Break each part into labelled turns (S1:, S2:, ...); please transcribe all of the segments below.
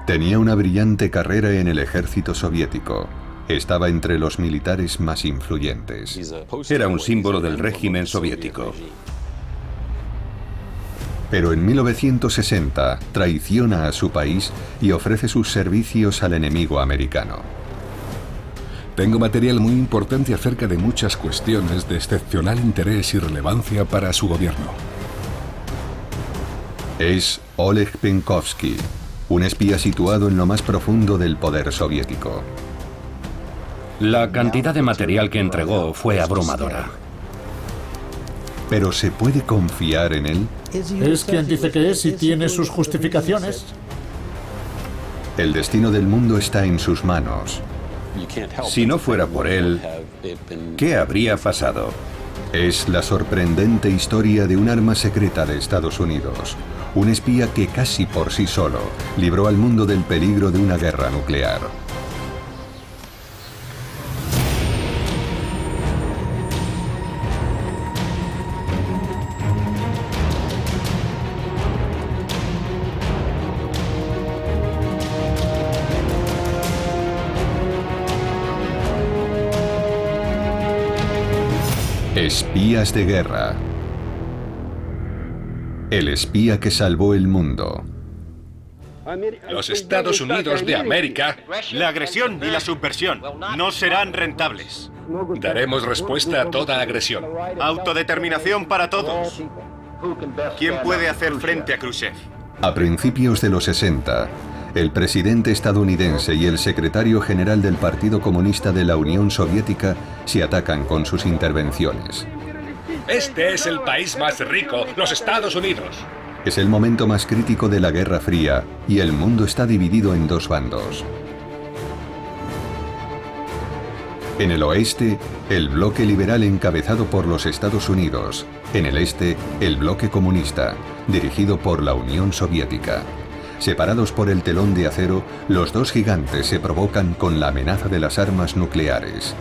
S1: Tenía una brillante carrera en el ejército soviético. Estaba entre los militares más influyentes.
S2: Era un símbolo del régimen soviético.
S1: Pero en 1960 traiciona a su país y ofrece sus servicios al enemigo americano.
S3: Tengo material muy importante acerca de muchas cuestiones de excepcional interés y relevancia para su gobierno.
S1: Es Oleg Penkovsky, un espía situado en lo más profundo del poder soviético.
S2: La cantidad de material que entregó fue abrumadora.
S1: ¿Pero se puede confiar en él?
S4: Es quien dice que es y tiene sus justificaciones.
S1: El destino del mundo está en sus manos.
S2: Si no fuera por él, ¿qué habría pasado?
S1: Es la sorprendente historia de un arma secreta de Estados Unidos. Un espía que casi por sí solo libró al mundo del peligro de una guerra nuclear. Espías de guerra. El espía que salvó el mundo.
S5: Los Estados Unidos de América, la agresión y la subversión no serán rentables.
S6: Daremos respuesta a toda agresión.
S5: Autodeterminación para todos. ¿Quién puede hacer frente a Khrushchev?
S1: A principios de los 60, el presidente estadounidense y el secretario general del Partido Comunista de la Unión Soviética se atacan con sus intervenciones.
S6: Este es el país más rico, los Estados Unidos.
S1: Es el momento más crítico de la Guerra Fría y el mundo está dividido en dos bandos. En el oeste, el bloque liberal encabezado por los Estados Unidos. En el este, el bloque comunista, dirigido por la Unión Soviética. Separados por el telón de acero, los dos gigantes se provocan con la amenaza de las armas nucleares.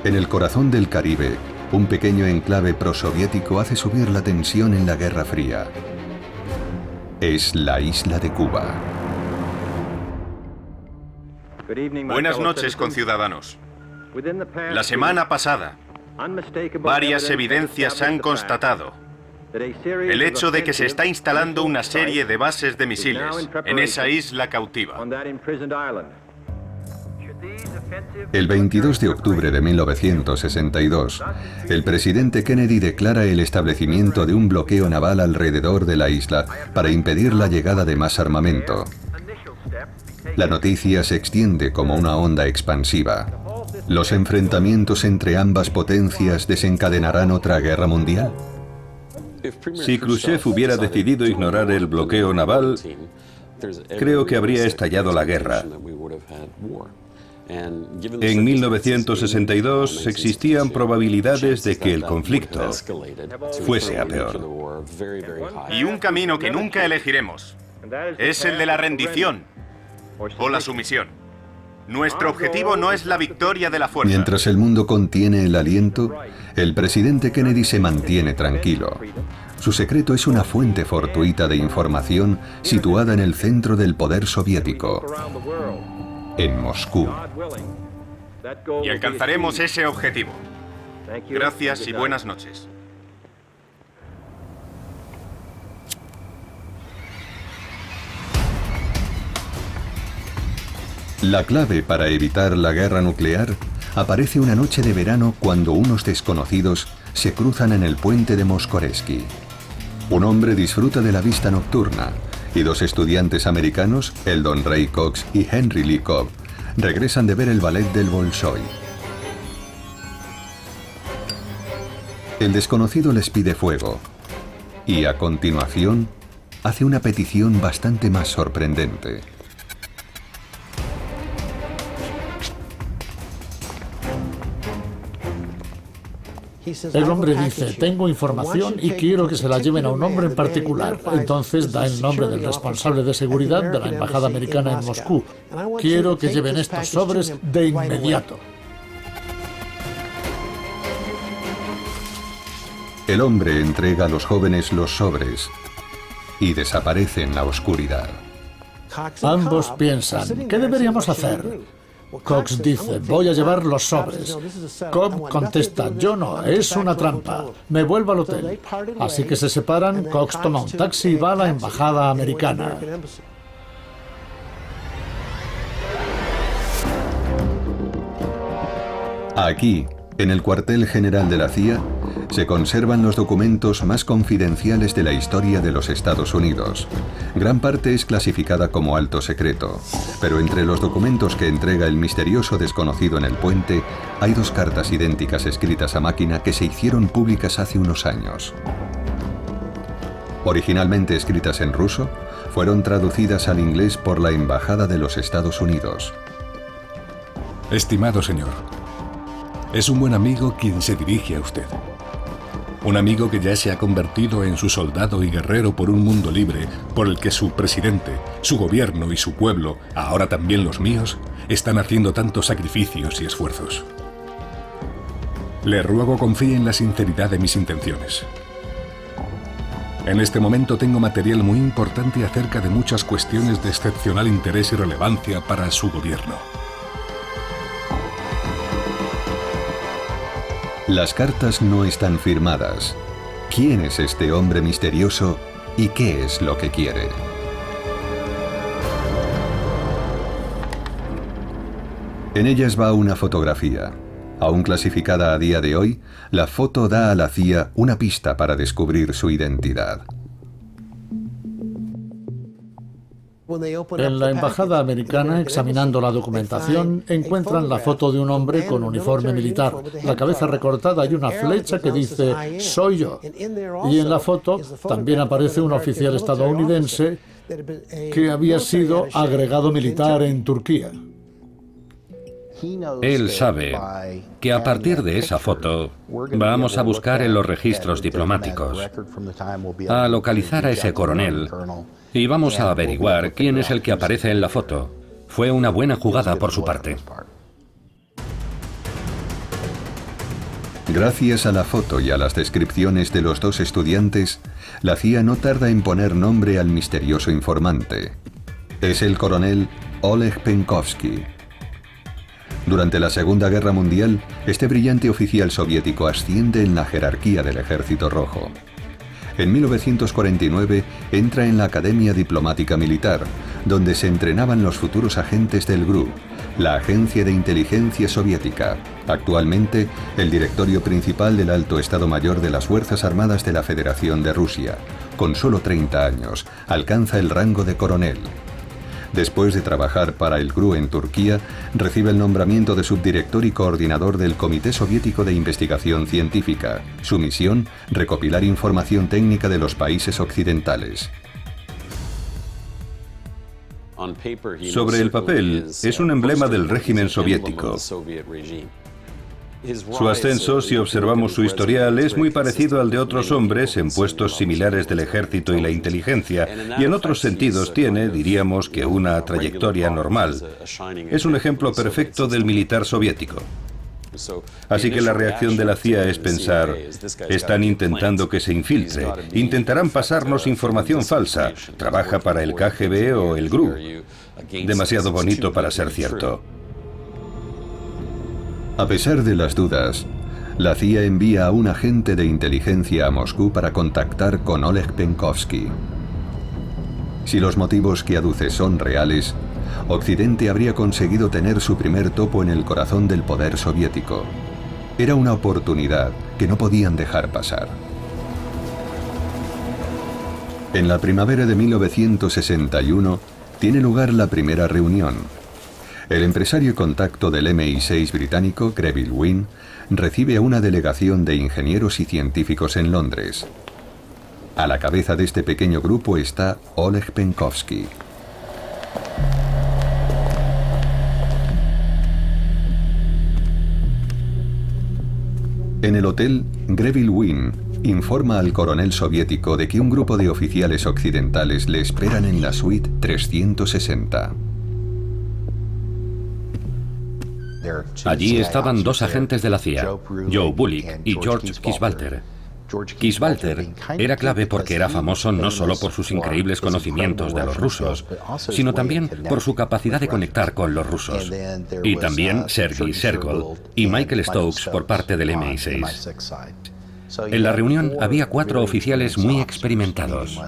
S1: En el corazón del Caribe, un pequeño enclave prosoviético hace subir la tensión en la Guerra Fría. Es la isla de Cuba.
S5: Buenas noches, conciudadanos. La semana pasada, varias evidencias han constatado el hecho de que se está instalando una serie de bases de misiles en esa isla cautiva.
S1: El 22 de octubre de 1962, el presidente Kennedy declara el establecimiento de un bloqueo naval alrededor de la isla para impedir la llegada de más armamento. La noticia se extiende como una onda expansiva. ¿Los enfrentamientos entre ambas potencias desencadenarán otra guerra mundial?
S2: Si Khrushchev hubiera decidido ignorar el bloqueo naval, creo que habría estallado la guerra. En 1962 existían probabilidades de que el conflicto fuese a peor.
S5: Y un camino que nunca elegiremos es el de la rendición o la sumisión. Nuestro objetivo no es la victoria de la fuerza.
S1: Mientras el mundo contiene el aliento, el presidente Kennedy se mantiene tranquilo. Su secreto es una fuente fortuita de información situada en el centro del poder soviético, en Moscú.
S5: Y alcanzaremos ese objetivo. Gracias y buenas noches.
S1: La clave para evitar la guerra nuclear aparece una noche de verano cuando unos desconocidos se cruzan en el puente de Moskoresky. Un hombre disfruta de la vista nocturna y dos estudiantes americanos, Eldon Ray Cox y Henry Lee Cobb, regresan de ver el ballet del Bolshoi. El desconocido les pide fuego y a continuación hace una petición bastante más sorprendente.
S4: El hombre dice, tengo información y quiero que se la lleven a un hombre en particular. Entonces da el nombre del responsable de seguridad de la embajada americana en Moscú. Quiero que lleven estos sobres de inmediato.
S1: El hombre entrega a los jóvenes los sobres y desaparece en la oscuridad.
S4: Ambos piensan, ¿qué deberíamos hacer? Cox dice, voy a llevar los sobres. Cobb contesta, yo no, es una trampa. Me vuelvo al hotel. Así que se separan, Cox toma un taxi y va a la embajada americana.
S1: Aquí, en el cuartel general de la CIA, se conservan los documentos más confidenciales de la historia de los Estados Unidos. Gran parte es clasificada como alto secreto, pero entre los documentos que entrega el misterioso desconocido en el puente, hay 2 cartas idénticas escritas a máquina que se hicieron públicas hace unos años. Originalmente escritas en ruso, fueron traducidas al inglés por la Embajada de los Estados Unidos.
S3: Estimado señor, es un buen amigo quien se dirige a usted. Un amigo que ya se ha convertido en su soldado y guerrero por un mundo libre, por el que su presidente, su gobierno y su pueblo, ahora también los míos, están haciendo tantos sacrificios y esfuerzos. Le ruego confíe en la sinceridad de mis intenciones. En este momento tengo material muy importante acerca de muchas cuestiones de excepcional interés y relevancia para su gobierno.
S1: Las cartas no están firmadas. ¿Quién es este hombre misterioso y qué es lo que quiere? En ellas va una fotografía. Aún clasificada a día de hoy, la foto da a la CIA una pista para descubrir su identidad.
S4: En la embajada americana, examinando la documentación, encuentran la foto de un hombre con uniforme militar, la cabeza recortada y una flecha que dice «Soy yo». Y en la foto también aparece un oficial estadounidense que había sido agregado militar en Turquía.
S7: Él sabe que a partir de esa foto vamos a buscar en los registros diplomáticos, a localizar a ese coronel y vamos a averiguar quién es el que aparece en la foto. Fue una buena jugada por su parte.
S1: Gracias a la foto y a las descripciones de los 2 estudiantes, la CIA no tarda en poner nombre al misterioso informante. Es el coronel Oleg Penkovsky. Durante la Segunda Guerra Mundial, este brillante oficial soviético asciende en la jerarquía del Ejército Rojo. En 1949 entra en la Academia Diplomática Militar, donde se entrenaban los futuros agentes del GRU, la agencia de inteligencia soviética, actualmente el directorio principal del Alto Estado Mayor de las Fuerzas Armadas de la Federación de Rusia. Con solo 30 años, alcanza el rango de coronel. Después de trabajar para el GRU en Turquía, recibe el nombramiento de subdirector y coordinador del Comité Soviético de Investigación Científica. Su misión, recopilar información técnica de los países occidentales.
S2: Sobre el papel, es un emblema del régimen soviético. Su ascenso, si observamos su historial, es muy parecido al de otros hombres en puestos similares del ejército y la inteligencia, y en otros sentidos tiene, diríamos, que una trayectoria normal. Es un ejemplo perfecto del militar soviético. Así que la reacción de la CIA es pensar, están intentando que se infiltre, intentarán pasarnos información falsa, trabaja para el KGB o el GRU. Demasiado bonito para ser cierto.
S1: A pesar de las dudas, la CIA envía a un agente de inteligencia a Moscú para contactar con Oleg Penkovsky. Si los motivos que aduce son reales, Occidente habría conseguido tener su primer topo en el corazón del poder soviético. Era una oportunidad que no podían dejar pasar. En la primavera de 1961 tiene lugar la primera reunión. El empresario y contacto del MI6 británico, Greville Wynne, recibe a una delegación de ingenieros y científicos en Londres. A la cabeza de este pequeño grupo está Oleg Penkovsky. En el hotel, Greville Wynne informa al coronel soviético de que un grupo de oficiales occidentales le esperan en la suite 360.
S7: Allí estaban 2 agentes de la CIA, Joe Bullock y George Kisvalter. Kisvalter era clave porque era famoso no solo por sus increíbles conocimientos de los rusos, sino también por su capacidad de conectar con los rusos. Y también Sergei Sergol y Michael Stokes por parte del MI6. En la reunión había 4 oficiales muy experimentados.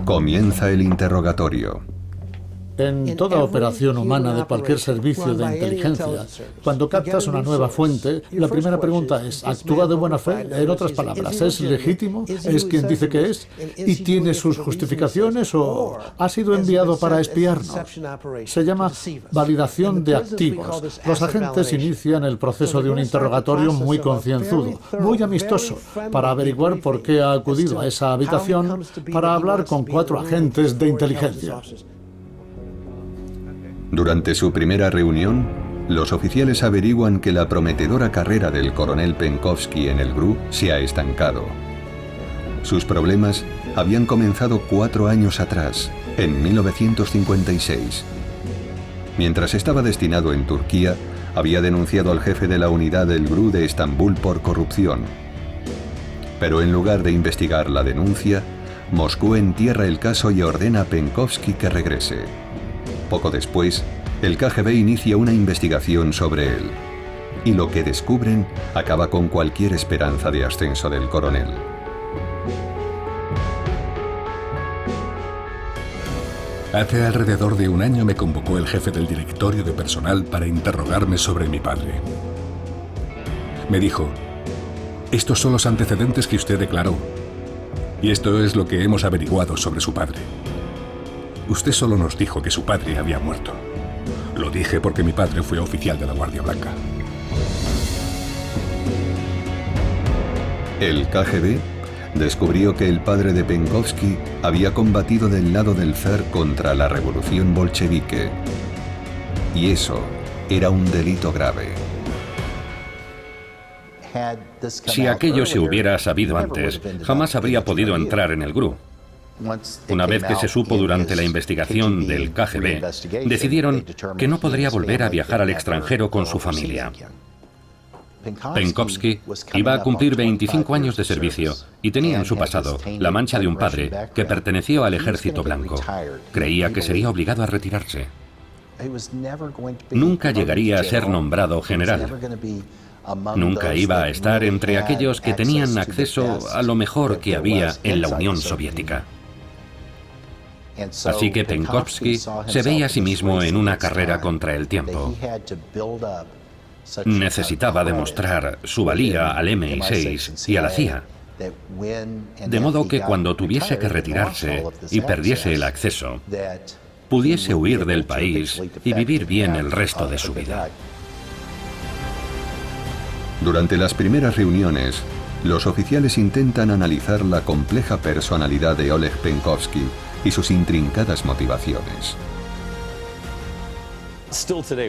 S1: Comienza el interrogatorio.
S4: En toda operación humana de cualquier servicio de inteligencia, cuando captas una nueva fuente, la primera pregunta es, ¿actúa de buena fe? En otras palabras, ¿es legítimo? ¿Es quien dice que es? ¿Y tiene sus justificaciones o ha sido enviado para espiarnos? Se llama validación de activos. Los agentes inician el proceso de un interrogatorio muy concienzudo, muy amistoso, para averiguar por qué ha acudido a esa habitación para hablar con 4 agentes de inteligencia.
S1: Durante su primera reunión, los oficiales averiguan que la prometedora carrera del coronel Penkovsky en el GRU se ha estancado. Sus problemas habían comenzado 4 años atrás, en 1956. Mientras estaba destinado en Turquía, había denunciado al jefe de la unidad del GRU de Estambul por corrupción. Pero en lugar de investigar la denuncia, Moscú entierra el caso y ordena a Penkovsky que regrese. Poco después, el KGB inicia una investigación sobre él. Y lo que descubren acaba con cualquier esperanza de ascenso del coronel.
S3: Hace alrededor de un año me convocó el jefe del directorio de personal para interrogarme sobre mi padre. Me dijo, estos son los antecedentes que usted declaró. Y esto es lo que hemos averiguado sobre su padre. Usted solo nos dijo que su padre había muerto. Lo dije porque mi padre fue oficial de la Guardia Blanca.
S1: El KGB descubrió que el padre de Penkovsky había combatido del lado del zar contra la revolución bolchevique. Y eso era un delito grave.
S7: Si aquello se hubiera sabido antes, jamás habría podido entrar en el GRU. Una vez que se supo durante la investigación del KGB, decidieron que no podría volver a viajar al extranjero con su familia. Penkovsky iba a cumplir 25 años de servicio y tenía en su pasado la mancha de un padre que perteneció al Ejército Blanco. Creía que sería obligado a retirarse. Nunca llegaría a ser nombrado general. Nunca iba a estar entre aquellos que tenían acceso a lo mejor que había en la Unión Soviética. Así que Penkovsky se veía a sí mismo en una carrera contra el tiempo. Necesitaba demostrar su valía al MI6 y a la CIA, de modo que cuando tuviese que retirarse y perdiese el acceso, pudiese huir del país y vivir bien el resto de su vida.
S1: Durante las primeras reuniones, los oficiales intentan analizar la compleja personalidad de Oleg Penkovsky y sus intrincadas motivaciones.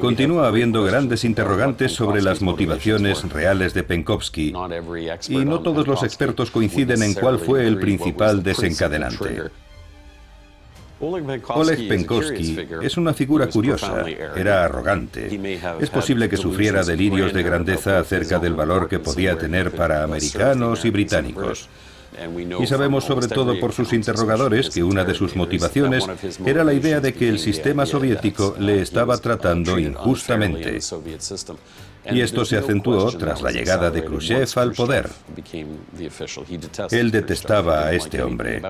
S2: Continúa habiendo grandes interrogantes sobre las motivaciones reales de Penkovsky, y no todos los expertos coinciden en cuál fue el principal desencadenante. Oleg Penkovsky es una figura curiosa, era arrogante. Es posible que sufriera delirios de grandeza acerca del valor que podía tener para americanos y británicos. Y sabemos sobre todo por sus interrogadores que una de sus motivaciones era la idea de que el sistema soviético le estaba tratando injustamente. Y esto se acentuó tras la llegada de Khrushchev al poder. Él detestaba a este hombre.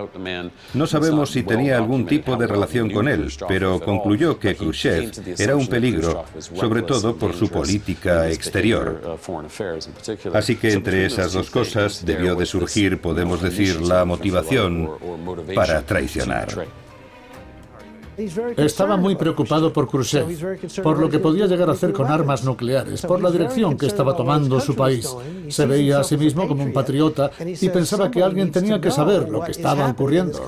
S2: No sabemos si tenía algún tipo de relación con él, pero concluyó que Khrushchev era un peligro, sobre todo por su política exterior. Así que entre esas dos cosas debió de surgir, podemos decir, la motivación para traicionar.
S4: Estaba muy preocupado por Khrushchev, por lo que podía llegar a hacer con armas nucleares, por la dirección que estaba tomando su país. Se veía a sí mismo como un patriota y pensaba que alguien tenía que saber lo que estaba ocurriendo.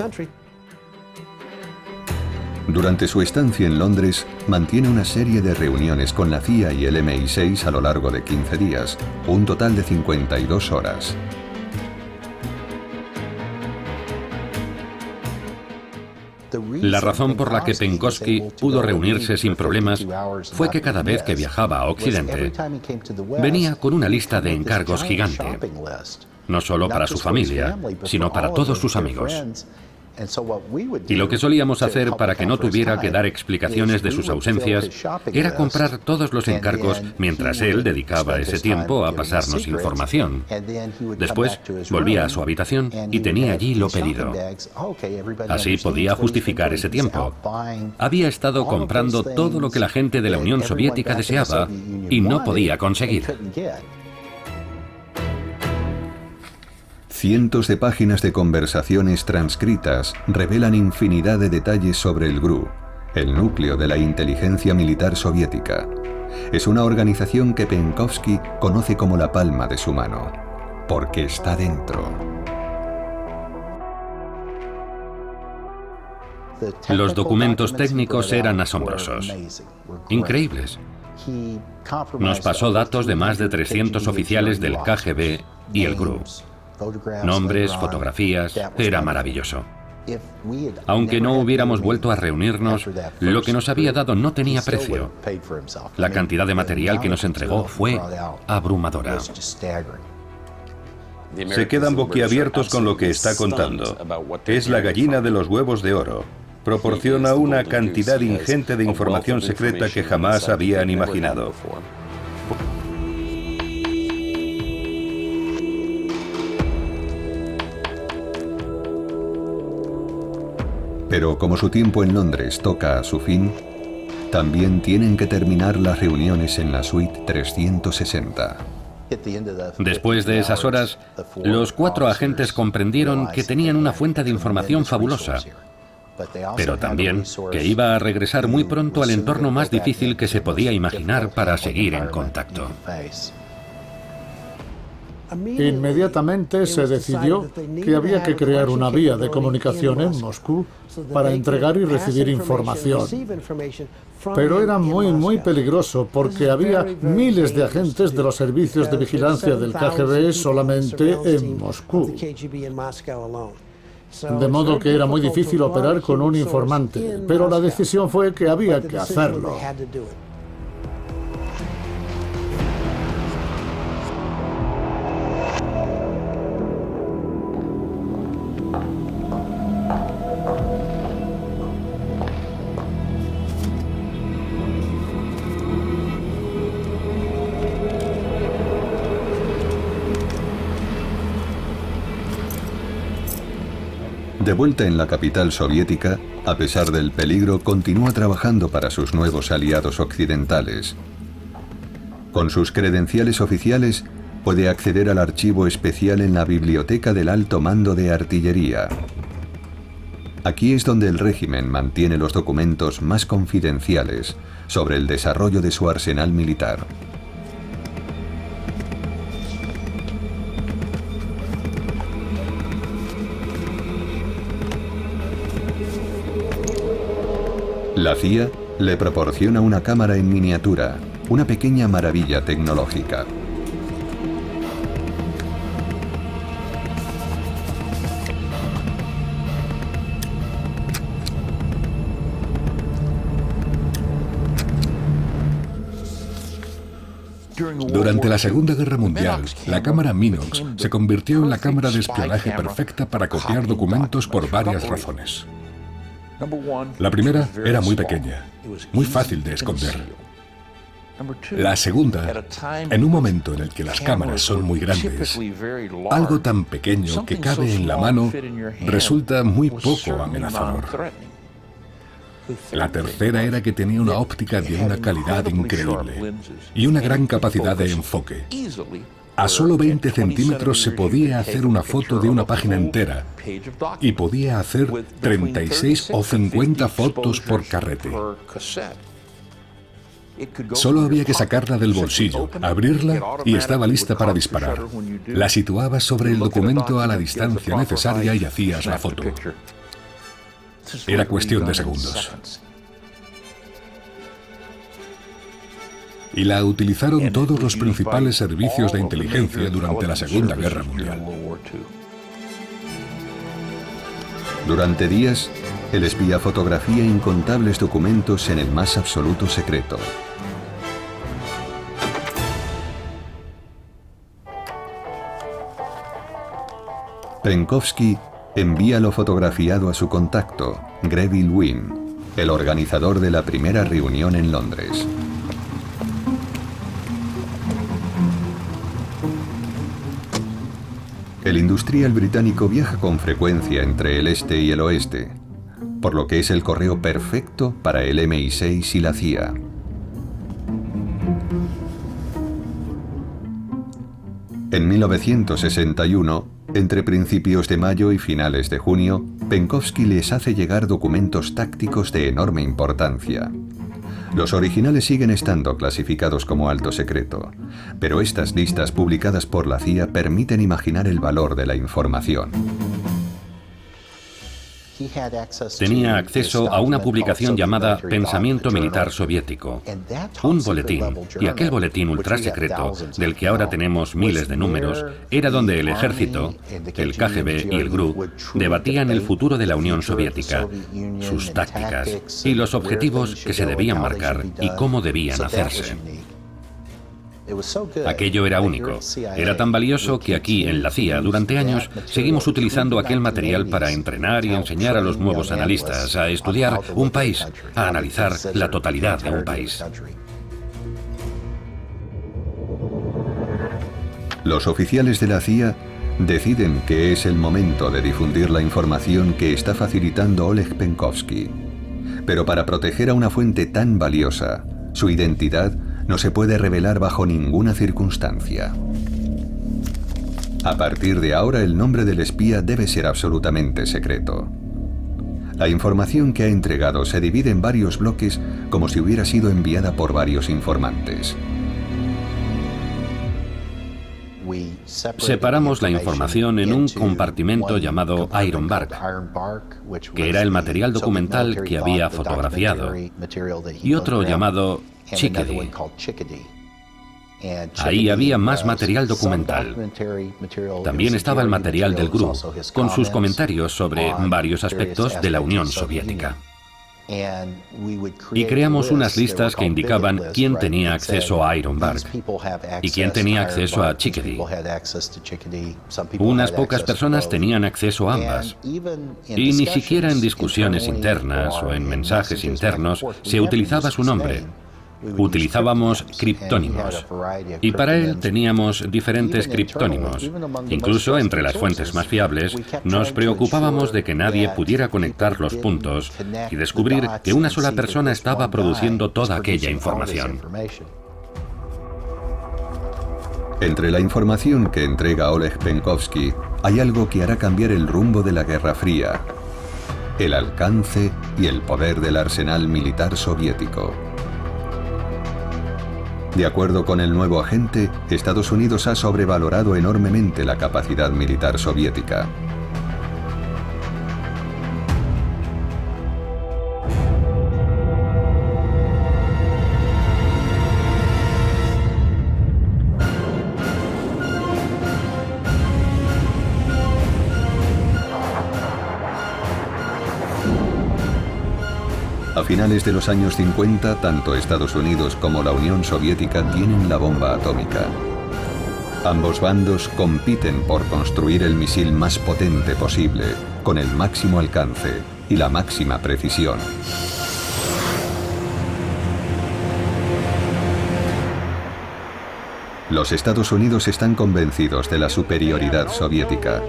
S1: Durante su estancia en Londres, mantiene una serie de reuniones con la CIA y el MI6 a lo largo de 15 días, un total de 52 horas.
S7: La razón por la que Penkovsky pudo reunirse sin problemas fue que cada vez que viajaba a Occidente, venía con una lista de encargos gigante, no solo para su familia, sino para todos sus amigos. Y lo que solíamos hacer para que no tuviera que dar explicaciones de sus ausencias era comprar todos los encargos mientras él dedicaba ese tiempo a pasarnos información. Después volvía a su habitación y tenía allí lo pedido. Así podía justificar ese tiempo. Había estado comprando todo lo que la gente de la Unión Soviética deseaba y no podía conseguir.
S1: Cientos de páginas de conversaciones transcritas revelan infinidad de detalles sobre el GRU, el núcleo de la inteligencia militar soviética. Es una organización que Penkovsky conoce como la palma de su mano, porque está dentro.
S7: Los documentos técnicos eran asombrosos, increíbles. Nos pasó datos de más de 300 oficiales del KGB y el GRU. Nombres, fotografías, era maravilloso. Aunque no hubiéramos vuelto a reunirnos, lo que nos había dado no tenía precio. La cantidad de material que nos entregó fue abrumadora.
S2: Se quedan boquiabiertos con lo que está contando. Es la gallina de los huevos de oro. Proporciona una cantidad ingente de información secreta que jamás habían imaginado.
S1: Pero como su tiempo en Londres toca a su fin, también tienen que terminar las reuniones en la suite 360.
S7: Después de esas horas, los 4 agentes comprendieron que tenían una fuente de información fabulosa, pero también que iba a regresar muy pronto al entorno más difícil que se podía imaginar para seguir en contacto.
S4: Inmediatamente se decidió que había que crear una vía de comunicación en Moscú para entregar y recibir información. Pero era muy peligroso porque había miles de agentes de los servicios de vigilancia del KGB solamente en Moscú. De modo que era muy difícil operar con un informante, pero la decisión fue que había que hacerlo.
S1: De vuelta en la capital soviética, a pesar del peligro, continúa trabajando para sus nuevos aliados occidentales. Con sus credenciales oficiales, puede acceder al archivo especial en la Biblioteca del Alto Mando de Artillería. Aquí es donde el régimen mantiene los documentos más confidenciales sobre el desarrollo de su arsenal militar. La CIA le proporciona una cámara en miniatura, una pequeña maravilla tecnológica.
S3: Durante la Segunda Guerra Mundial, la cámara Minox se convirtió en la cámara de espionaje perfecta para copiar documentos por varias razones. La primera era muy pequeña, muy fácil de esconder. La segunda, en un momento en el que las cámaras son muy grandes, algo tan pequeño que cabe en la mano resulta muy poco amenazador. La tercera era que tenía una óptica de una calidad increíble y una gran capacidad de enfoque. A solo 20 centímetros se podía hacer una foto de una página entera y podía hacer 36 o 50 fotos por carrete. Solo había que sacarla del bolsillo, abrirla y estaba lista para disparar. La situabas sobre el documento a la distancia necesaria y hacías la foto. Era cuestión de segundos. Y la utilizaron todos los principales servicios de inteligencia durante la Segunda Guerra Mundial.
S1: Durante días, el espía fotografía incontables documentos en el más absoluto secreto. Penkovsky envía lo fotografiado a su contacto, Greville Wynne, el organizador de la primera reunión en Londres. El industrial británico viaja con frecuencia entre el este y el oeste, por lo que es el correo perfecto para el MI6 y la CIA. En 1961, entre principios de mayo y finales de junio, Penkovsky les hace llegar documentos tácticos de enorme importancia. Los originales siguen estando clasificados como alto secreto, pero estas listas publicadas por la CIA permiten imaginar el valor de la información.
S7: Tenía acceso a una publicación llamada Pensamiento Militar Soviético, un boletín, y aquel boletín ultrasecreto, del que ahora tenemos miles de números, era donde el ejército, el KGB y el GRU debatían el futuro de la Unión Soviética, sus tácticas y los objetivos que se debían marcar y cómo debían hacerse. Aquello era único. Era tan valioso que aquí, en la CIA, durante años, seguimos utilizando aquel material para entrenar y enseñar a los nuevos analistas a estudiar un país, a analizar la totalidad de un país.
S1: Los oficiales de la CIA deciden que es el momento de difundir la información que está facilitando Oleg Penkovsky. Pero para proteger a una fuente tan valiosa, su identidad no se puede revelar bajo ninguna circunstancia. A partir de ahora, el nombre del espía debe ser absolutamente secreto. La información que ha entregado se divide en varios bloques como si hubiera sido enviada por varios informantes.
S7: Separamos la información en un compartimento llamado Iron Bark, que era el material documental que había fotografiado, y otro llamado Chickadee. Ahí había más material documental. También estaba el material del GRU, con sus comentarios sobre varios aspectos de la Unión Soviética. Y creamos unas listas que indicaban quién tenía acceso a Iron Bark y quién tenía acceso a Chickadee. Unas pocas personas tenían acceso a ambas. Y ni siquiera en discusiones internas o en mensajes internos se utilizaba su nombre. Utilizábamos criptónimos, y para él teníamos diferentes criptónimos. Incluso entre las fuentes más fiables, nos preocupábamos de que nadie pudiera conectar los puntos y descubrir que una sola persona estaba produciendo toda aquella información.
S1: Entre la información que entrega Oleg Penkovsky, hay algo que hará cambiar el rumbo de la Guerra Fría: el alcance y el poder del arsenal militar soviético. De acuerdo con el nuevo agente, Estados Unidos ha sobrevalorado enormemente la capacidad militar soviética. A finales de los años 50, tanto Estados Unidos como la Unión Soviética tienen la bomba atómica. Ambos bandos compiten por construir el misil más potente posible, con el máximo alcance y la máxima precisión. Los Estados Unidos están convencidos de la superioridad soviética,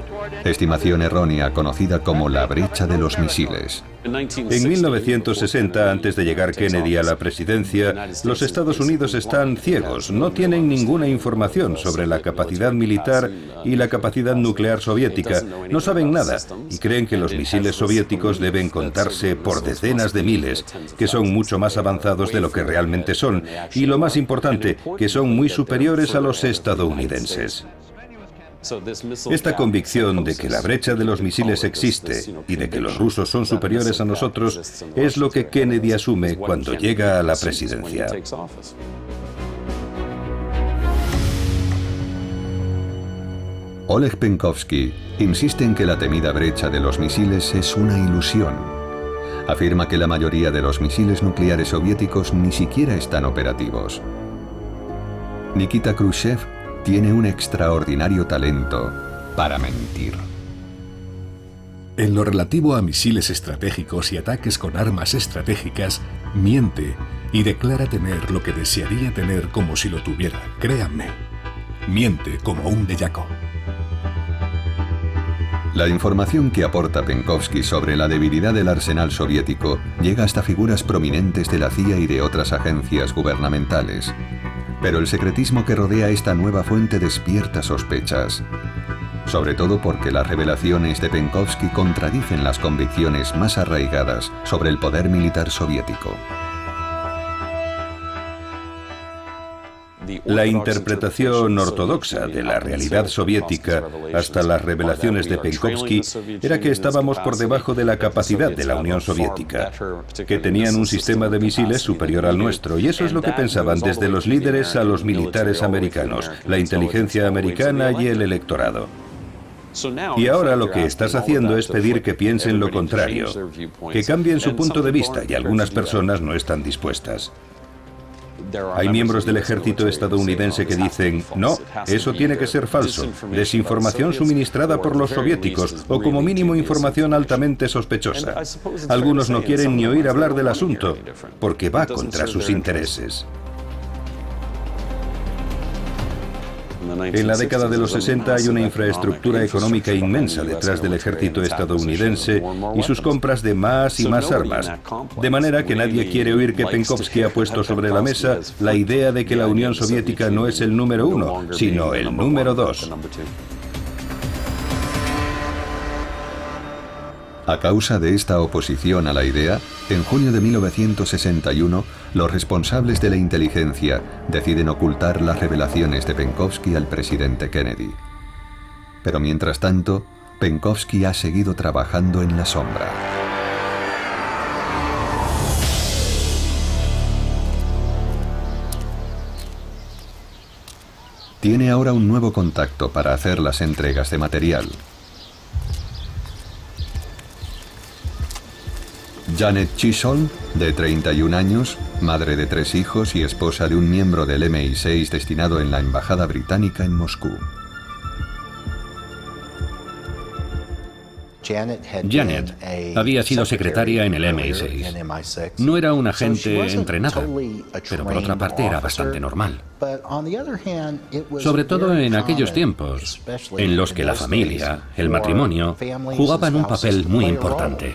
S1: estimación errónea conocida como la brecha de los misiles.
S2: En 1960, antes de llegar Kennedy a la presidencia, los Estados Unidos están ciegos, no tienen ninguna información sobre la capacidad militar y la capacidad nuclear soviética, no saben nada y creen que los misiles soviéticos deben contarse por decenas de miles, que son mucho más avanzados de lo que realmente son, y lo más importante, que son muy superiores a los estadounidenses. Esta convicción de que la brecha de los misiles existe y de que los rusos son superiores a nosotros es lo que Kennedy asume cuando llega a la presidencia.
S1: Oleg Penkovsky insiste en que la temida brecha de los misiles es una ilusión Afirma que la mayoría de los misiles nucleares soviéticos ni siquiera están operativos. Nikita Khrushchev tiene un extraordinario talento para mentir.
S3: En lo relativo a misiles estratégicos y ataques con armas estratégicas, miente y declara tener lo que desearía tener como si lo tuviera. Créanme, miente como un bellaco.
S1: La información que aporta Penkovsky sobre la debilidad del arsenal soviético llega hasta figuras prominentes de la CIA y de otras agencias gubernamentales. Pero el secretismo que rodea esta nueva fuente despierta sospechas. Sobre todo porque las revelaciones de Penkovsky contradicen las convicciones más arraigadas sobre el poder militar soviético.
S2: La interpretación ortodoxa de la realidad soviética hasta las revelaciones de Penkovsky era que estábamos por debajo de la capacidad de la Unión Soviética, que tenían un sistema de misiles superior al nuestro, y eso es lo que pensaban desde los líderes a los militares americanos, la inteligencia americana y el electorado. Y ahora lo que estás haciendo es pedir que piensen lo contrario, que cambien su punto de vista, y algunas personas no están dispuestas. Hay miembros del ejército estadounidense que dicen, no, eso tiene que ser falso, desinformación suministrada por los soviéticos, o como mínimo información altamente sospechosa. Algunos no quieren ni oír hablar del asunto, porque va contra sus intereses. En la década de los 60 hay una infraestructura económica inmensa detrás del ejército estadounidense y sus compras de más y más armas, de manera que nadie quiere oír que Penkovsky ha puesto sobre la mesa la idea de que la Unión Soviética no es el número 1, sino el número 2.
S1: A causa de esta oposición a la idea, en junio de 1961, los responsables de la inteligencia deciden ocultar las revelaciones de Penkovsky al presidente Kennedy. Pero mientras tanto, Penkovsky ha seguido trabajando en la sombra. Tiene ahora un nuevo contacto para hacer las entregas de material. Janet Chisholm, de 31 años, madre de 3 hijos y esposa de un miembro del MI6 destinado en la Embajada Británica en Moscú.
S7: Janet había sido secretaria en el MI6. No era una agente entrenada, pero por otra parte era bastante normal. Sobre todo en aquellos tiempos, en los que la familia, el matrimonio, jugaban un papel muy importante.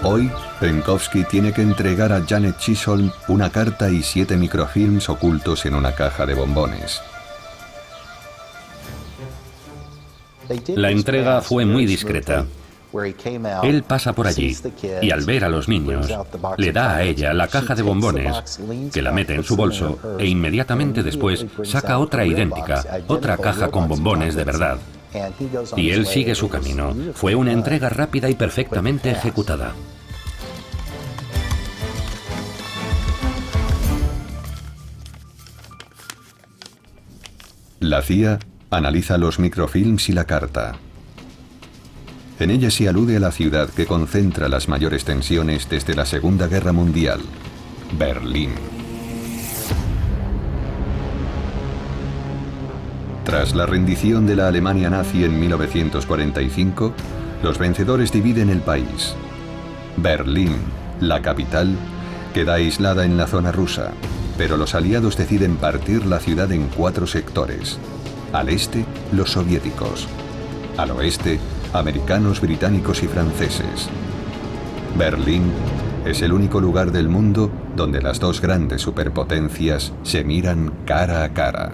S1: Hoy, Penkovsky tiene que entregar a Janet Chisholm una carta y 7 microfilms ocultos en una caja de bombones.
S7: La entrega fue muy discreta. Él pasa por allí y al ver a los niños, le da a ella la caja de bombones, que la mete en su bolso e inmediatamente después saca otra idéntica, otra caja con bombones de verdad. Y él sigue su camino. Fue una entrega rápida y perfectamente ejecutada.
S1: La CIA analiza los microfilms y la carta. En ella se alude a la ciudad que concentra las mayores tensiones desde la Segunda Guerra Mundial, Berlín. Tras la rendición de la Alemania nazi en 1945, los vencedores dividen el país. Berlín, la capital, queda aislada en la zona rusa, pero los aliados deciden partir la ciudad en 4 sectores. Al este, los soviéticos. Al oeste, americanos, británicos y franceses. Berlín es el único lugar del mundo donde las 2 grandes superpotencias se miran cara a cara.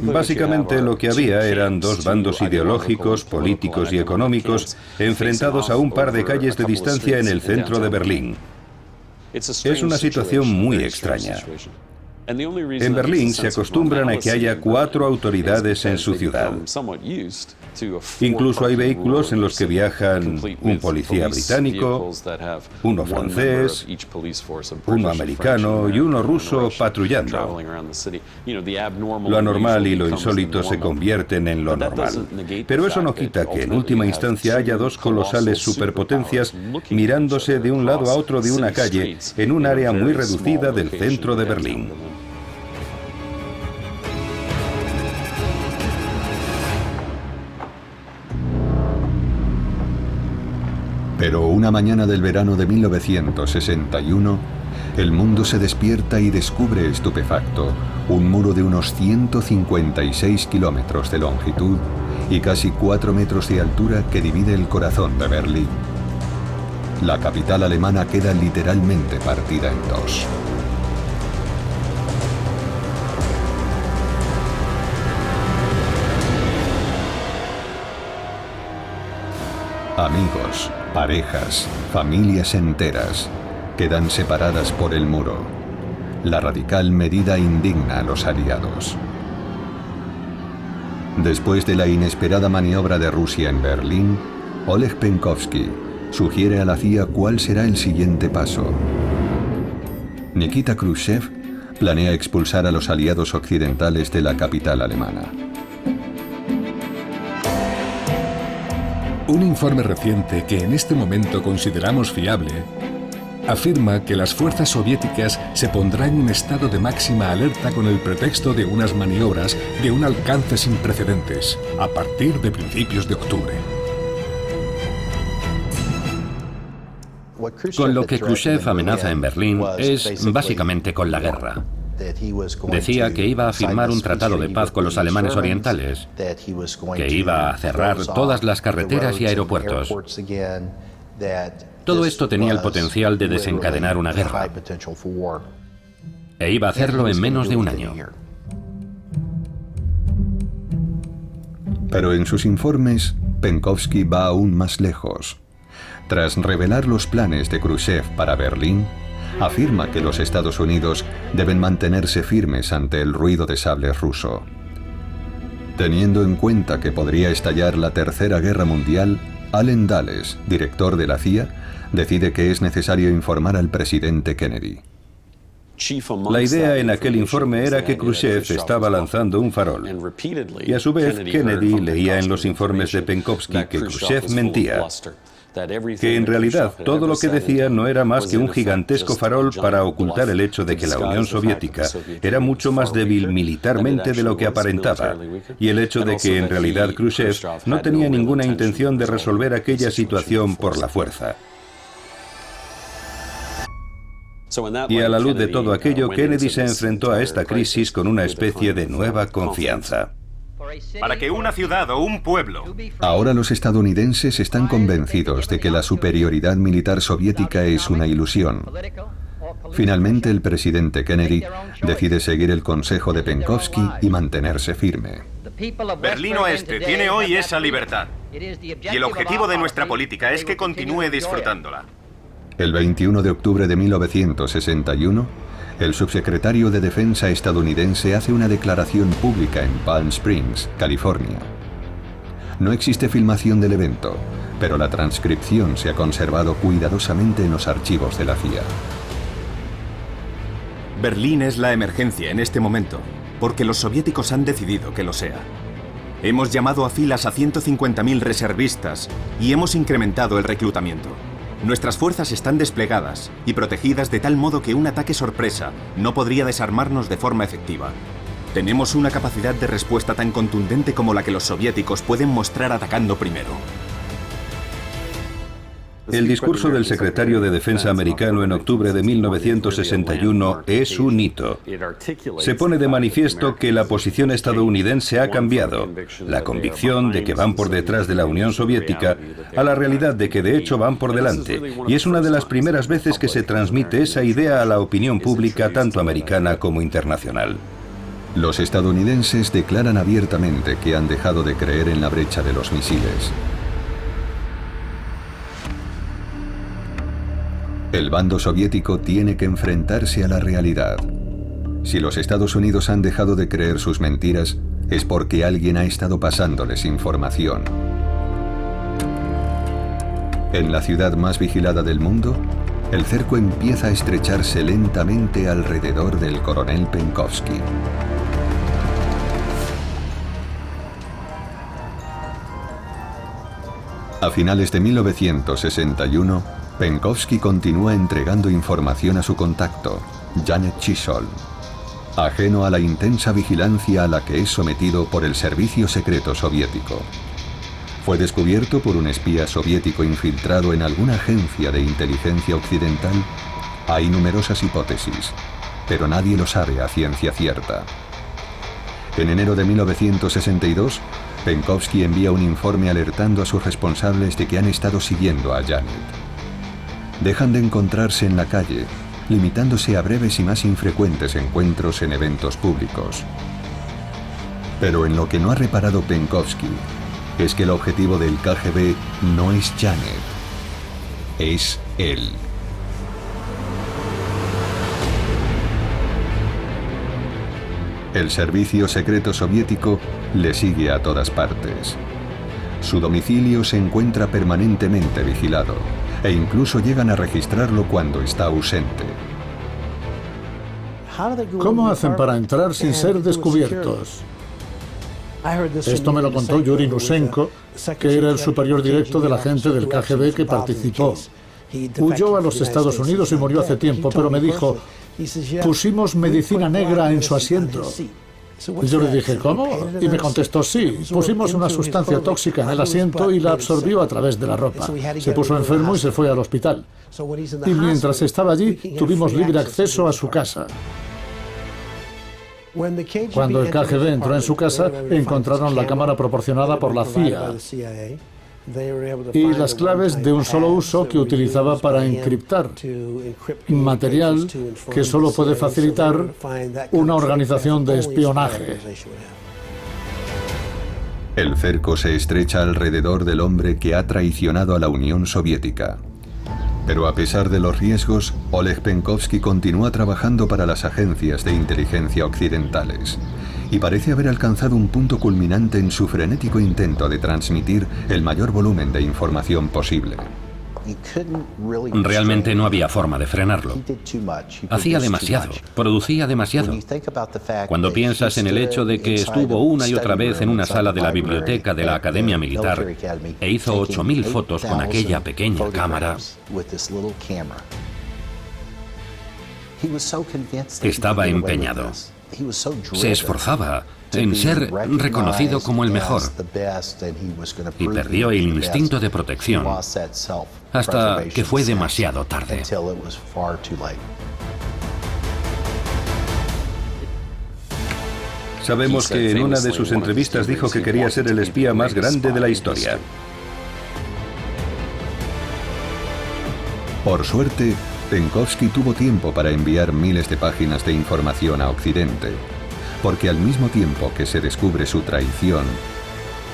S2: Básicamente lo que había eran 2 bandos ideológicos, políticos y económicos enfrentados a un par de calles de distancia en el centro de Berlín. Es una situación muy extraña. En Berlín se acostumbran a que haya 4 autoridades en su ciudad. Incluso hay vehículos en los que viajan un policía británico, uno francés, uno americano y uno ruso patrullando. Lo anormal y lo insólito se convierten en lo normal. Pero eso no quita que en última instancia haya 2 colosales superpotencias mirándose de un lado a otro de una calle en un área muy reducida del centro de Berlín.
S1: Pero una mañana del verano de 1961, el mundo se despierta y descubre estupefacto un muro de unos 156 kilómetros de longitud y casi 4 metros de altura que divide el corazón de Berlín. La capital alemana queda literalmente partida en 2. Amigos, parejas, familias enteras quedan separadas por el muro. La radical medida indigna a los aliados. Después de la inesperada maniobra de Rusia en Berlín, Oleg Penkovsky sugiere a la CIA cuál será el siguiente paso. Nikita Khrushchev planea expulsar a los aliados occidentales de la capital alemana.
S3: Un informe reciente que en este momento consideramos fiable afirma que las fuerzas soviéticas se pondrán en un estado de máxima alerta con el pretexto de unas maniobras de un alcance sin precedentes a partir de principios de octubre.
S7: Con lo que Khrushchev amenaza en Berlín es básicamente con la guerra. Decía que iba a firmar un tratado de paz con los alemanes orientales, que iba a cerrar todas las carreteras y aeropuertos. Todo esto tenía el potencial de desencadenar una guerra, e iba a hacerlo en menos de un año.
S1: Pero en sus informes, Penkovsky va aún más lejos. Tras revelar los planes de Khrushchev para Berlín, afirma que los Estados Unidos deben mantenerse firmes ante el ruido de sables ruso. Teniendo en cuenta que podría estallar la Tercera Guerra Mundial, Allen Dulles, director de la CIA, decide que es necesario informar al presidente Kennedy.
S2: La idea en aquel informe era que Khrushchev estaba lanzando un farol. Y a su vez, Kennedy leía en los informes de Penkovsky que Khrushchev mentía. Que en realidad todo lo que decía no era más que un gigantesco farol para ocultar el hecho de que la Unión Soviética era mucho más débil militarmente de lo que aparentaba, y el hecho de que en realidad Khrushchev no tenía ninguna intención de resolver aquella situación por la fuerza. Y a la luz de todo aquello, Kennedy se enfrentó a esta crisis con una especie de nueva confianza.
S5: Para que una ciudad o un pueblo...
S1: Ahora los estadounidenses están convencidos de que la superioridad militar soviética es una ilusión. Finalmente, el presidente Kennedy decide seguir el consejo de Penkovsky y mantenerse firme.
S5: Berlín Oeste tiene hoy esa libertad. Y el objetivo de nuestra política es que continúe disfrutándola.
S1: El 21 de octubre de 1961, el subsecretario de Defensa estadounidense hace una declaración pública en Palm Springs, California. No existe filmación del evento, pero la transcripción se ha conservado cuidadosamente en los archivos de la CIA.
S5: Berlín es la emergencia en este momento, porque los soviéticos han decidido que lo sea. Hemos llamado a filas a 150.000 reservistas y hemos incrementado el reclutamiento. Nuestras fuerzas están desplegadas y protegidas de tal modo que un ataque sorpresa no podría desarmarnos de forma efectiva. Tenemos una capacidad de respuesta tan contundente como la que los soviéticos pueden mostrar atacando primero.
S2: El discurso del secretario de Defensa americano en octubre de 1961 es un hito. Se pone de manifiesto que la posición estadounidense ha cambiado, la convicción de que van por detrás de la Unión Soviética a la realidad de que de hecho van por delante, y es una de las primeras veces que se transmite esa idea a la opinión pública tanto americana como internacional.
S1: Los estadounidenses declaran abiertamente que han dejado de creer en la brecha de los misiles. El bando soviético tiene que enfrentarse a la realidad. Si los Estados Unidos han dejado de creer sus mentiras, es porque alguien ha estado pasándoles información. En la ciudad más vigilada del mundo, el cerco empieza a estrecharse lentamente alrededor del coronel Penkovsky. A finales de 1961, Penkovsky continúa entregando información a su contacto, Janet Chisholm, ajeno a la intensa vigilancia a la que es sometido por el servicio secreto soviético. Fue descubierto por un espía soviético infiltrado en alguna agencia de inteligencia occidental. Hay numerosas hipótesis, pero nadie lo sabe a ciencia cierta. En enero de 1962, Penkovsky envía un informe alertando a sus responsables de que han estado siguiendo a Janet. Dejan de encontrarse en la calle, limitándose a breves y más infrecuentes encuentros en eventos públicos. Pero en lo que no ha reparado Penkovsky es que el objetivo del KGB no es Janet, es él. El servicio secreto soviético le sigue a todas partes. Su domicilio se encuentra permanentemente vigilado e incluso llegan a registrarlo cuando está ausente.
S4: ¿Cómo hacen para entrar sin ser descubiertos? Esto me lo contó Yuri Nusenko, que era el superior directo del agente del KGB que participó. Huyó a los Estados Unidos y murió hace tiempo, pero me dijo, pusimos medicina negra en su asiento. Y yo le dije, ¿cómo? Y me contestó, sí, pusimos una sustancia tóxica en el asiento y la absorbió a través de la ropa. Se puso enfermo y se fue al hospital. Y mientras estaba allí, tuvimos libre acceso a su casa. Cuando el KGB entró en su casa, encontraron la cámara proporcionada por la CIA y las claves de un solo uso que utilizaba para encriptar material que solo puede facilitar una organización de espionaje.
S1: El cerco se estrecha alrededor del hombre que ha traicionado a la Unión Soviética. Pero a pesar de los riesgos, Oleg Penkovsky continúa trabajando para las agencias de inteligencia occidentales y parece haber alcanzado un punto culminante en su frenético intento de transmitir el mayor volumen de información posible.
S7: Realmente no había forma de frenarlo. Hacía demasiado, producía demasiado. Cuando piensas en el hecho de que estuvo una y otra vez en una sala de la biblioteca de la Academia Militar e hizo 8.000 fotos con aquella pequeña cámara, estaba empeñado. Se esforzaba en ser reconocido como el mejor y perdió el instinto de protección hasta que fue demasiado tarde.
S2: Sabemos que en una de sus entrevistas dijo que quería ser el espía más grande de la historia.
S1: Por suerte, Penkovsky tuvo tiempo para enviar miles de páginas de información a Occidente, porque al mismo tiempo que se descubre su traición,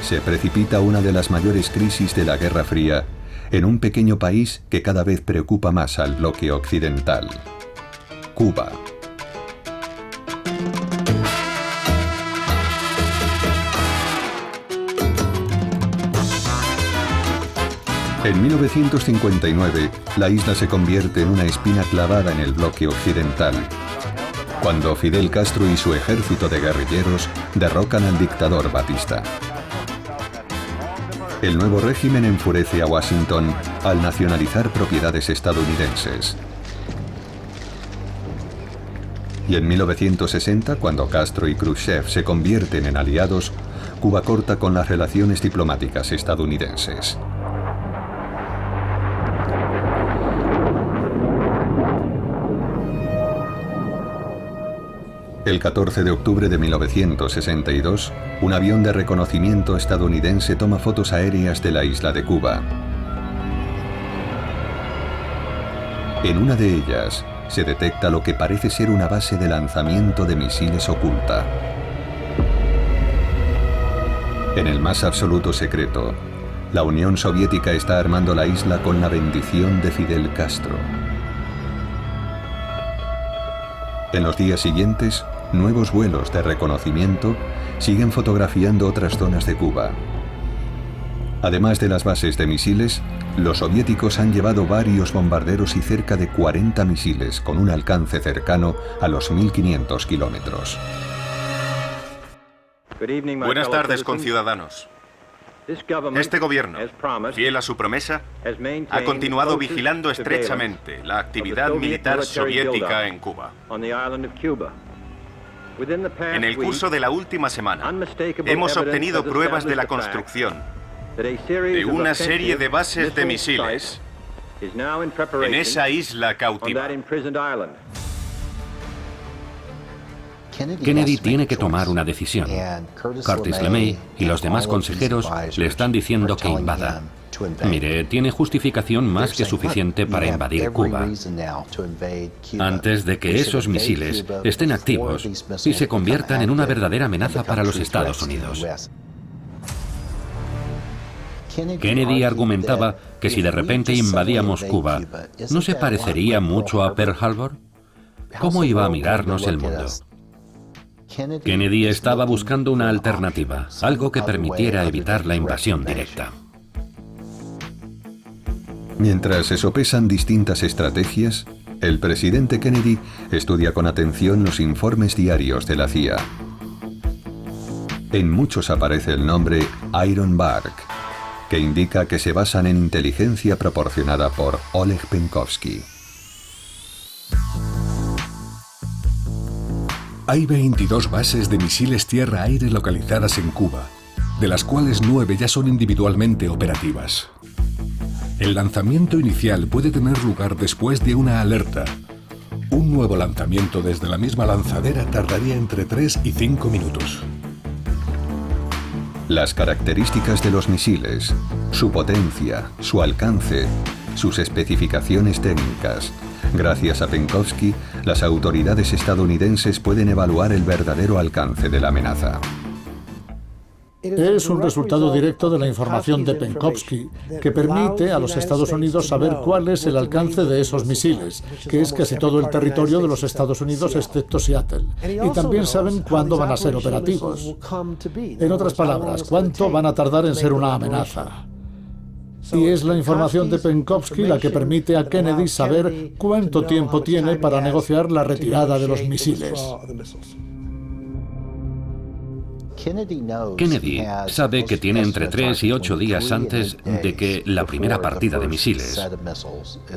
S1: se precipita una de las mayores crisis de la Guerra Fría en un pequeño país que cada vez preocupa más al bloque occidental: Cuba. En 1959, la isla se convierte en una espina clavada en el bloque occidental, cuando Fidel Castro y su ejército de guerrilleros derrocan al dictador Batista. El nuevo régimen enfurece a Washington al nacionalizar propiedades estadounidenses. Y en 1960, cuando Castro y Khrushchev se convierten en aliados, Cuba corta con las relaciones diplomáticas estadounidenses. El 14 de octubre de 1962, un avión de reconocimiento estadounidense toma fotos aéreas de la isla de Cuba. En una de ellas, se detecta lo que parece ser una base de lanzamiento de misiles oculta. En el más absoluto secreto, la Unión Soviética está armando la isla con la bendición de Fidel Castro. En los días siguientes, nuevos vuelos de reconocimiento siguen fotografiando otras zonas de Cuba. Además de las bases de misiles, los soviéticos han llevado varios bombarderos y cerca de 40 misiles con un alcance cercano a los 1.500 kilómetros.
S5: Buenas tardes, conciudadanos. Este gobierno, fiel a su promesa, ha continuado vigilando estrechamente la actividad militar soviética en Cuba. En el curso de la última semana, hemos obtenido pruebas de la construcción de una serie de bases de misiles en esa isla cautiva.
S7: Kennedy tiene que tomar una decisión. Curtis LeMay y los demás consejeros le están diciendo que invada. Mire, tiene justificación más que suficiente para invadir Cuba antes de que esos misiles estén activos y se conviertan en una verdadera amenaza para los Estados Unidos. Kennedy argumentaba que si de repente invadíamos Cuba, ¿no se parecería mucho a Pearl Harbor? ¿Cómo iba a mirarnos el mundo? Kennedy estaba buscando una alternativa, algo que permitiera evitar la invasión directa.
S1: Mientras se sopesan distintas estrategias, el presidente Kennedy estudia con atención los informes diarios de la CIA. En muchos aparece el nombre Iron Bark, que indica que se basan en inteligencia proporcionada por Oleg Penkovsky.
S3: Hay 22 bases de misiles tierra-aire localizadas en Cuba, de las cuales 9 ya son individualmente operativas. El lanzamiento inicial puede tener lugar después de una alerta. Un nuevo lanzamiento desde la misma lanzadera tardaría entre 3 y 5 minutos.
S1: Las características de los misiles, su potencia, su alcance, sus especificaciones técnicas. Gracias a Penkovsky, las autoridades estadounidenses pueden evaluar el verdadero alcance de la amenaza.
S4: Es un resultado directo de la información de Penkovsky, que permite a los Estados Unidos saber cuál es el alcance de esos misiles, que es casi todo el territorio de los Estados Unidos excepto Seattle. Y también saben cuándo van a ser operativos. En otras palabras, cuánto van a tardar en ser una amenaza. Y es la información de Penkovsky la que permite a Kennedy saber cuánto tiempo tiene para negociar la retirada de los misiles.
S7: Kennedy sabe que tiene entre 3 y 8 días antes de que la primera partida de misiles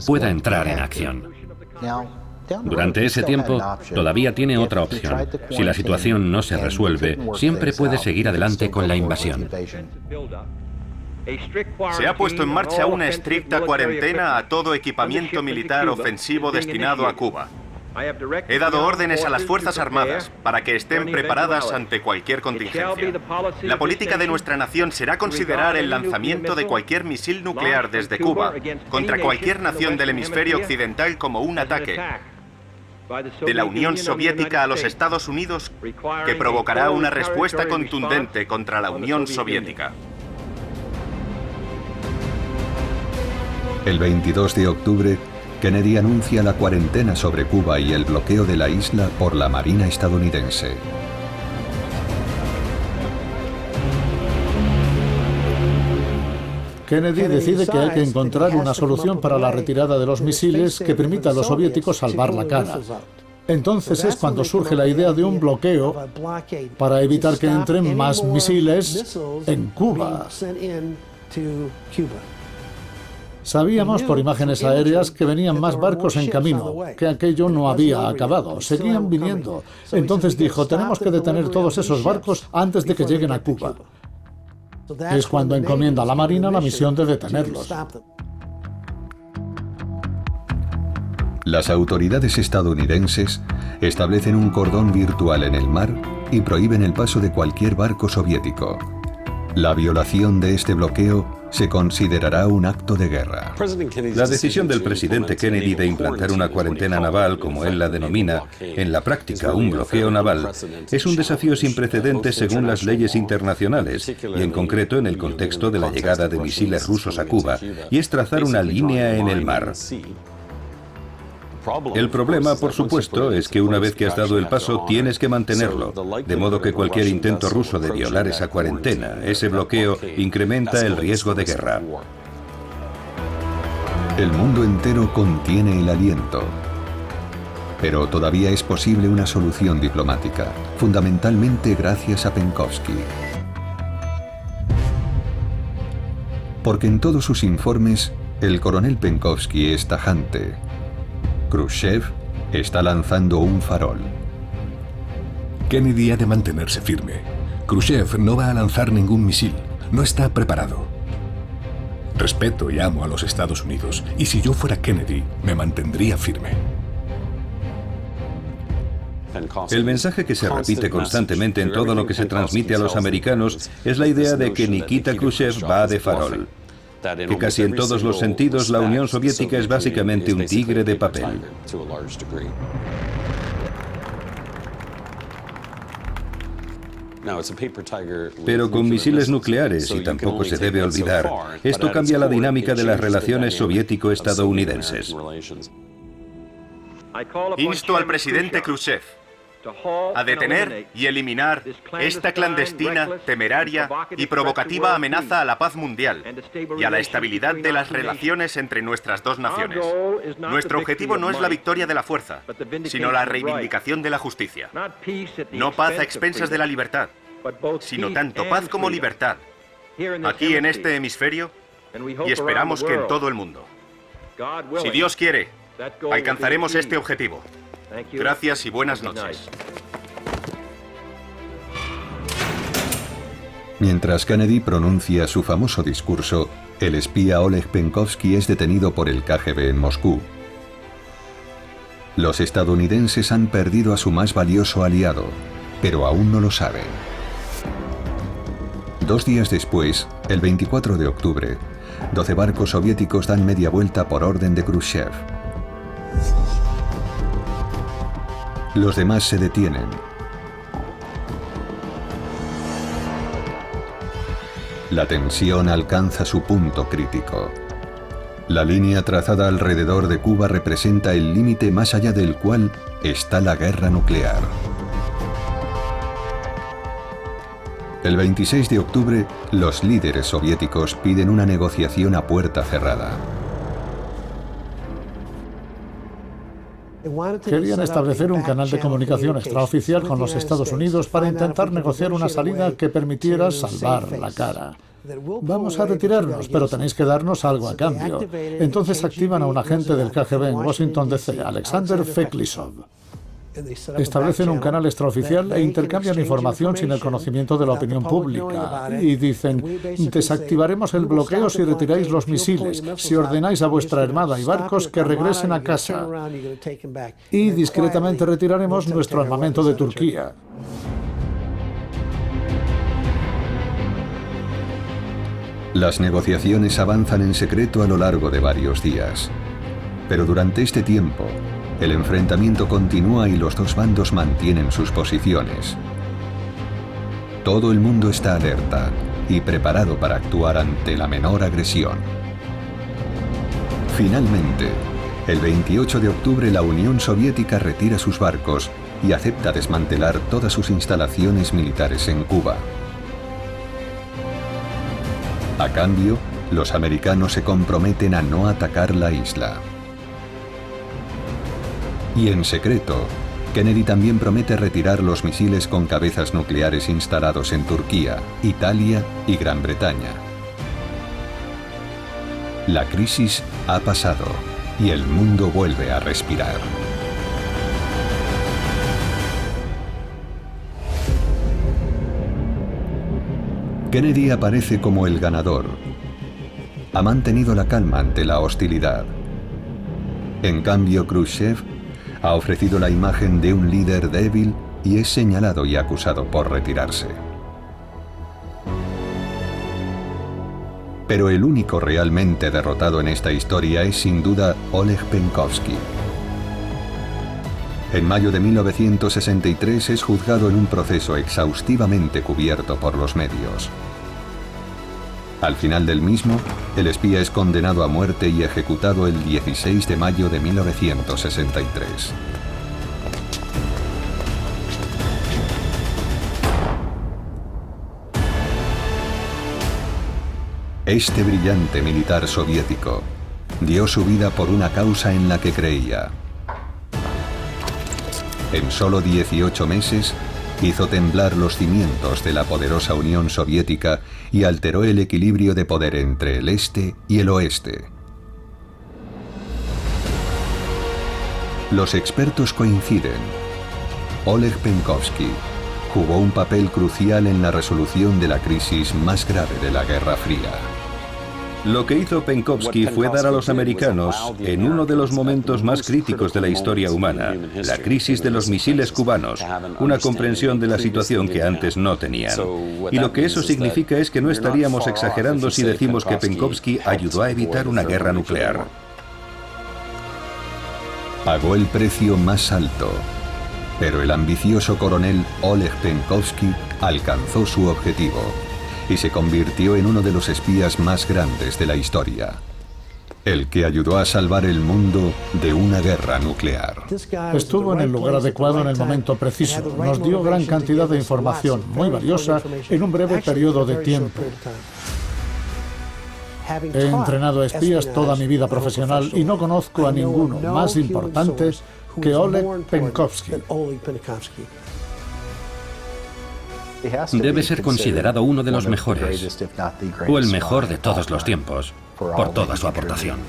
S7: pueda entrar en acción. Durante ese tiempo, todavía tiene otra opción. Si la situación no se resuelve, siempre puede seguir adelante con la invasión.
S5: Se ha puesto en marcha una estricta cuarentena a todo equipamiento militar ofensivo destinado a Cuba. He dado órdenes a las Fuerzas Armadas para que estén preparadas ante cualquier contingencia. La política de nuestra nación será considerar el lanzamiento de cualquier misil nuclear desde Cuba contra cualquier nación del hemisferio occidental como un ataque de la Unión Soviética a los Estados Unidos que provocará una respuesta contundente contra la Unión Soviética.
S1: El 22 de octubre, Kennedy anuncia la cuarentena sobre Cuba y el bloqueo de la isla por la Marina estadounidense.
S4: Kennedy decide que hay que encontrar una solución para la retirada de los misiles que permita a los soviéticos salvar la cara. Entonces es cuando surge la idea de un bloqueo para evitar que entren más misiles en Cuba. Sabíamos por imágenes aéreas que venían más barcos en camino, que aquello no había acabado, seguían viniendo. Entonces dijo, tenemos que detener todos esos barcos antes de que lleguen a Cuba. Es cuando encomienda a la Marina la misión de detenerlos.
S1: Las autoridades estadounidenses establecen un cordón virtual en el mar y prohíben el paso de cualquier barco soviético. La violación de este bloqueo se considerará un acto de guerra.
S2: La decisión del presidente Kennedy de implantar una cuarentena naval, como él la denomina, en la práctica un bloqueo naval, es un desafío sin precedentes según las leyes internacionales, y en concreto en el contexto de la llegada de misiles rusos a Cuba, y es trazar una línea en el mar. El problema, por supuesto, es que una vez que has dado el paso, tienes que mantenerlo. De modo que cualquier intento ruso de violar esa cuarentena, ese bloqueo, incrementa el riesgo de guerra.
S1: El mundo entero contiene el aliento. Pero todavía es posible una solución diplomática, fundamentalmente gracias a Penkovsky. Porque en todos sus informes, el coronel Penkovsky es tajante. Khrushchev está lanzando un farol.
S3: Kennedy ha de mantenerse firme. Khrushchev no va a lanzar ningún misil. No está preparado. Respeto y amo a los Estados Unidos, y si yo fuera Kennedy, me mantendría firme.
S2: El mensaje que se repite constantemente en todo lo que se transmite a los americanos es la idea de que Nikita Khrushchev va de farol. Que casi en todos los sentidos la Unión Soviética es básicamente un tigre de papel. Pero con misiles nucleares, y tampoco se debe olvidar, esto cambia la dinámica de las relaciones soviético-estadounidenses.
S5: Insto al presidente Khrushchev a detener y eliminar esta clandestina, temeraria y provocativa amenaza a la paz mundial y a la estabilidad de las relaciones entre nuestras dos naciones. Nuestro objetivo no es la victoria de la fuerza, sino la reivindicación de la justicia. No paz a expensas de la libertad, sino tanto paz como libertad, aquí en este hemisferio y esperamos que en todo el mundo. Si Dios quiere, alcanzaremos este objetivo. Gracias y buenas noches.
S1: Mientras Kennedy pronuncia su famoso discurso, el espía Oleg Penkovsky es detenido por el KGB en Moscú. Los estadounidenses han perdido a su más valioso aliado, pero aún no lo saben. 2 días después, el 24 de octubre, 12 barcos soviéticos dan media vuelta por orden de Khrushchev. Los demás se detienen. La tensión alcanza su punto crítico. La línea trazada alrededor de Cuba representa el límite más allá del cual está la guerra nuclear. El 26 de octubre, los líderes soviéticos piden una negociación a puerta cerrada.
S4: Querían establecer un canal de comunicación extraoficial con los Estados Unidos para intentar negociar una salida que permitiera salvar la cara. Vamos a retirarnos, pero tenéis que darnos algo a cambio. Entonces activan a un agente del KGB en Washington, D.C., Alexander Feklisov. Establecen un canal extraoficial e intercambian información sin el conocimiento de la opinión pública. Y dicen, desactivaremos el bloqueo si retiráis los misiles, si ordenáis a vuestra armada y barcos que regresen a casa. Y discretamente retiraremos nuestro armamento de Turquía.
S1: Las negociaciones avanzan en secreto a lo largo de varios días. Pero durante este tiempo, el enfrentamiento continúa y los dos bandos mantienen sus posiciones. Todo el mundo está alerta y preparado para actuar ante la menor agresión. Finalmente, el 28 de octubre la Unión Soviética retira sus barcos y acepta desmantelar todas sus instalaciones militares en Cuba. A cambio, los americanos se comprometen a no atacar la isla. Y en secreto, Kennedy también promete retirar los misiles con cabezas nucleares instalados en Turquía, Italia y Gran Bretaña. La crisis ha pasado y el mundo vuelve a respirar. Kennedy aparece como el ganador. Ha mantenido la calma ante la hostilidad. En cambio, Khrushchev ha ofrecido la imagen de un líder débil y es señalado y acusado por retirarse. Pero el único realmente derrotado en esta historia es sin duda Oleg Penkovsky. En mayo de 1963 es juzgado en un proceso exhaustivamente cubierto por los medios. Al final del mismo, el espía es condenado a muerte y ejecutado el 16 de mayo de 1963. Este brillante militar soviético dio su vida por una causa en la que creía. En solo 18 meses, hizo temblar los cimientos de la poderosa Unión Soviética y alteró el equilibrio de poder entre el este y el oeste. Los expertos coinciden. Oleg Penkovsky jugó un papel crucial en la resolución de la crisis más grave de la Guerra Fría.
S2: Lo que hizo Penkovsky fue dar a los americanos, en uno de los momentos más críticos de la historia humana, la crisis de los misiles cubanos, una comprensión de la situación que antes no tenían. Y lo que eso significa es que no estaríamos exagerando si decimos que Penkovsky ayudó a evitar una guerra nuclear.
S1: Pagó el precio más alto, pero el ambicioso coronel Oleg Penkovsky alcanzó su objetivo y se convirtió en uno de los espías más grandes de la historia, el que ayudó a salvar el mundo de una guerra nuclear.
S4: Estuvo en el lugar adecuado en el momento preciso. Nos dio gran cantidad de información, muy valiosa, en un breve periodo de tiempo. He entrenado espías toda mi vida profesional y no conozco a ninguno más importante que Oleg Penkovsky.
S7: Debe ser considerado uno de los mejores, o el mejor de todos los tiempos, por toda su aportación.